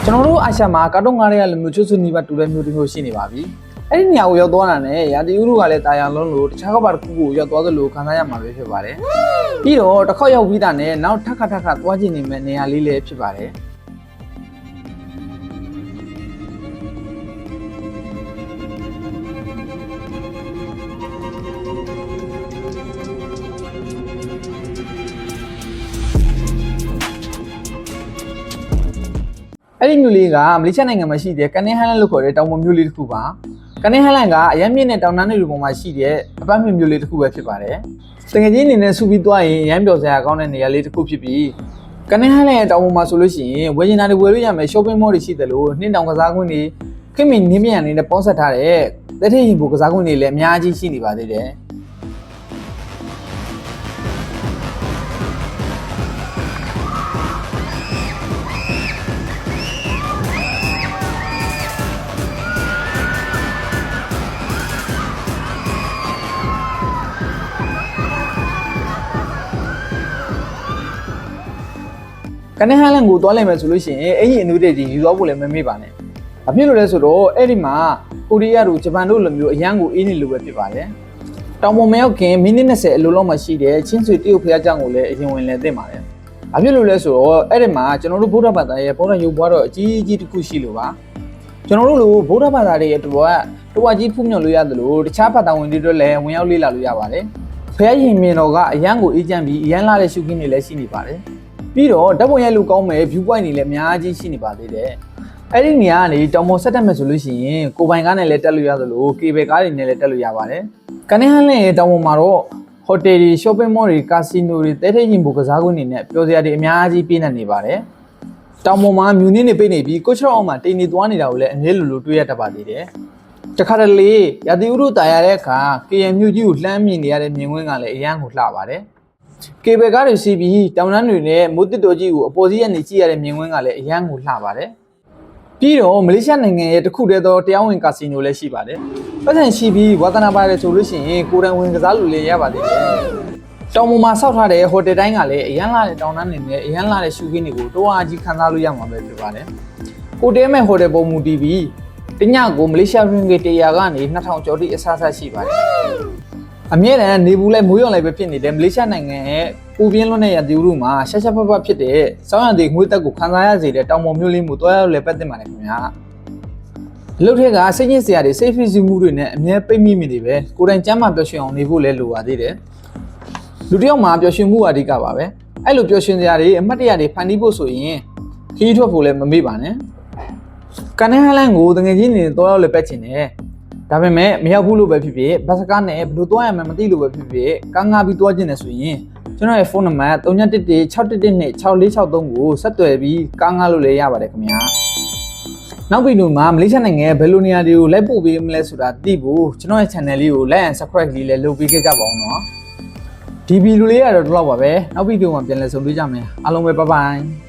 ကျွန်တော်တို့အာရှမှာကာတွန်းကားတွေကလည်းမျိုးချွတ်စွနီးပါတူတဲ့မျိုးတစ်မျိုးရှိနေပါပြီ။အဲ့ဒီနေရာကိုရောက်သွားတာနဲ့ရာသီဥတုကလည်းတာယာလုံးလို့တခြားကဘာတစ်ခုကိုရောက်သွားသလိုခံစားရမှာပဲဖြစ်ပါတယ်။ပြီးတော့တစ်ခေါက်ရောက်ပြီးတာနဲ့နောက်ထပ်ခါသွားကြည့်နေမယ့်နေရာလေးလည်းဖြစ်ပါတယ်။အဲ့ဒီမြို့လေးကမလေးရှားနိုင်ငံမှာရှိတဲ့ကန်နင်းဟိုင်းလန်လို့ခေါ်တဲ့တောင်ပေါ်မြို့လေးတစ်ခုပါကန်နင်းဟိုင်းလန်ကအရမ်းမြင့်တဲ့တောင်တန်းတွေပေါ်မှာရှိတဲ့အပတ်မြို့လေးတစ်ခုပဲဖြစ်ပါတယ်တကယ်ကြီးအနေနဲ့စုပြီးသွားရင်ရမ်းပျော်စရာကောင်းတဲ့နေရာလေးတစ်ခုဖြစ်ပြီးကန်နင်းဟိုင်းလန်ရဲ့တောင်ပေါ်မှာဆိုလို့ရှိရင်ဝယ်ချင်တာတွေဝယ်လို့ရမယ် shopping mall တွေရှိတယ်လို့နှင်းတောင်ကစားကွင်းတွေခင်မင်းနင်းမြန်နေတဲ့ပေါင်းဆက်ထားတဲ့လက်ထက်ရင်ဘူကစားကွင်းတွေလည်းအများကြီးရှိနေပါသေးတယ်ကန်နင်းဟိုင်းလန်ကိုသွားလိုက်မယ်ဆိုလို့ရှိရင်အဲ့ဒီအနုတွေကြီးယူသွားဖို့လည်းမမေ့ပါနဲ့။ဘာဖြစ်လို့လဲဆိုတော့အဲ့ဒီမှာကိုရီးယားတို့ဂျပန်တို့လိုမျိုးအရန်ကိုအေးနေလို့ပဲဖြစ်ပါတယ်။တောင်ပေါ်မရောက်ခင်မိနစ်20အလိုလောက်မှရှိတဲ့ချင်းဆွေတရုတ်ဖျားကြောင်ကိုလည်းအရင်ဝင်လဲသိပါတယ်။ဘာဖြစ်လို့လဲဆိုတော့အဲ့ဒီမှာကျွန်တော်တို့ဗုဒ္ဓဘာသာရဲ့ဘုရားရုပ်ဘွားတော့အကြီးကြီးတစ်ခုရှိလို့ပါ။ကျွန်တော်တို့လိုဗုဒ္ဓဘာသာတွေရဲ့တော်ကြီးဖူးမြော်လို့ရတယ်လို့တခြားဘာသာဝင်တွေတို့လည်းဝင်ရောက်လေ့လာလို့ရပါတယ်။ဖျားရင်မြင်တော်ကအရန်ကိုအေးချမ်းပြီးအရန်လာတဲ့ရှုခင်းတွေလည်းရှိနေပါတယ်။ပြီးတော့ဓာတ်ပုံရိုက်လို့ကောင်းမဲ့ view point တွေလည်းအများကြီးရှိနေပါသေးတယ်။အဲ့ဒီနေရာကနေတောင်ပေါ်ဆက်တက်မယ်ဆိုလို့ရှိရင်ကိုပိုင်ကားနဲ့လည်းတက်လို့ရသလိုကေဘယ်ကားတွေနဲ့လည်းတက်လို့ရပါတယ်။ကန်နင်းဟိုင်းလန်ရဲ့တောင်ပေါ်မှာတော့ဟိုတယ်တွေ shopping mall တွေကာစီနိုတွေတဲထဲရင်ဘူကစားကွင်းတွေနဲ့ပျော်စရာတွေအများကြီးပြည့်နေပါတယ်။တောင်ပေါ်မှာမြူနစ်နေပိတ်နေပြီးကိုချော့အောင်မှာတိမ်နေသွားနေတာကိုလည်းအမြဲလိုတွေ့ရတတ်ပါသေးတယ်။တခါတလေရာသီဥတုတာရတဲ့အခါ KM မြို့ကြီးကိုလှမ်းမြင်နေရတဲ့မြင်ကွင်းကလည်းအရန်ကိုလှပါတယ်။ကေဘယ်ကားတွေစီးပြီးတောင်တန်းတွေနဲ့မိုးတစ်တော်ကြီးကိုအပေါ်စီးကနေကြည့်ရတဲ့မြင်ကွင်းကလည်းအရန်ကိုလှပါတယ်။ပြီးတော့မလေးရှားနိုင်ငံရဲ့တစ်ခုတည်းသောတရားဝင်ကာစီနိုလည်းရှိပါတယ်။ပတ်စံရှိပြီးဝါသနာပါတယ်ဆိုလို့ရှိရင်ကိုယ်တိုင်ဝင်ကစားလို့လည်းရပါသေးတယ်။တောင်ပေါ်မှာဆောက်ထားတဲ့ဟိုတယ်တိုင်းကလည်းအရန်လာတဲ့တောင်တန်းတွေနဲ့အရန်လာတဲ့ရှူခင်းတွေကိုတော့အားကြီးခံစားလို့ရမှာပဲဖြစ်ပါတယ်။ကိုတဲမဲ့ဟိုတယ်ပုံမူတည်ပြီးတညကိုမလေးရှားရင်းဂစ်100ကနေ2000ကျော်တိအစားစားရှိပါတယ်။အမြဲတမ်းနေဘူးလိုက်မိုးရွာလိုက်ပဲဖြစ်နေတဲ့မလေးရှားနိုင်ငံရဲ့ပူပြင်းလွန်းတဲ့ရာသီဥတုမှာရှာရှာဖတ်ဖတ်ဖြစ်တဲ့စောင်းရည်ငွေတက်ကိုခံစားရစေတဲ့တောင်ပေါ်မျိုးလေးမျိုးတွားရောက်လဲပတ်သက်ပါတယ်ခင်ဗျာအလုပ်ထက်ကစိတ်ညစ်စရာတွေ safety မှုတွေနဲ့အမြဲပိတ်မိနေပဲကိုယ်တိုင်ကျမ်းမာပျော်ရွှင်အောင်နေဖို့လဲလိုပါသေးတယ်လူတစ်ယောက်မှာပျော်ရွှင်မှုအဓိကပါပဲအဲ့လိုပျော်ရွှင်စရာတွေအမှတ်တရတွေဖန်တီးဖို့ဆိုရင်ခီးထွက်ဖို့လဲမမေ့ပါနဲ့ကန်နင်းဟိုင်းလန်ကိုတကယ်ကြီးနေတွားရောက်လဲပတ်ချင်တယ်ဒါပေမဲ့မရောက်ဘူးလို့ပဲဖြစ်ဖြစ်ဘတ်စကားနဲ့ဘယ်လိုသွားရမှန်းမသိလို့ပဲဖြစ်ဖြစ်ကားငါပြီးသွားခြင်းနဲ့ဆိုရင်ကျွန်တော်ရဲ့ဖုန်းနံပါတ်3116116463ကိုဆက်သွယ်ပြီးကားငါလို့လည်းရပါတယ်ခင်ဗျာနောက်ဗီဒီယိုမှာမလေးရှားနိုင်ငံရဲ့ဘယ်လိုနေရာတွေကိုလိုက်ပို့ပေးမလဲဆိုတာသိဖို့ကျွန်တော်ရဲ့ channel လေးကို like and subscribe လေးလည်းလုပ်ပေးခဲ့ကြပါဦးနော်ဒီဗီဒီယိုလေးကတော့ဒီလောက်ပါပဲနောက်ဗီဒီယိုမှာပြန်လည်ဆုံတွေ့ကြမယ်အားလုံးပဲ bye bye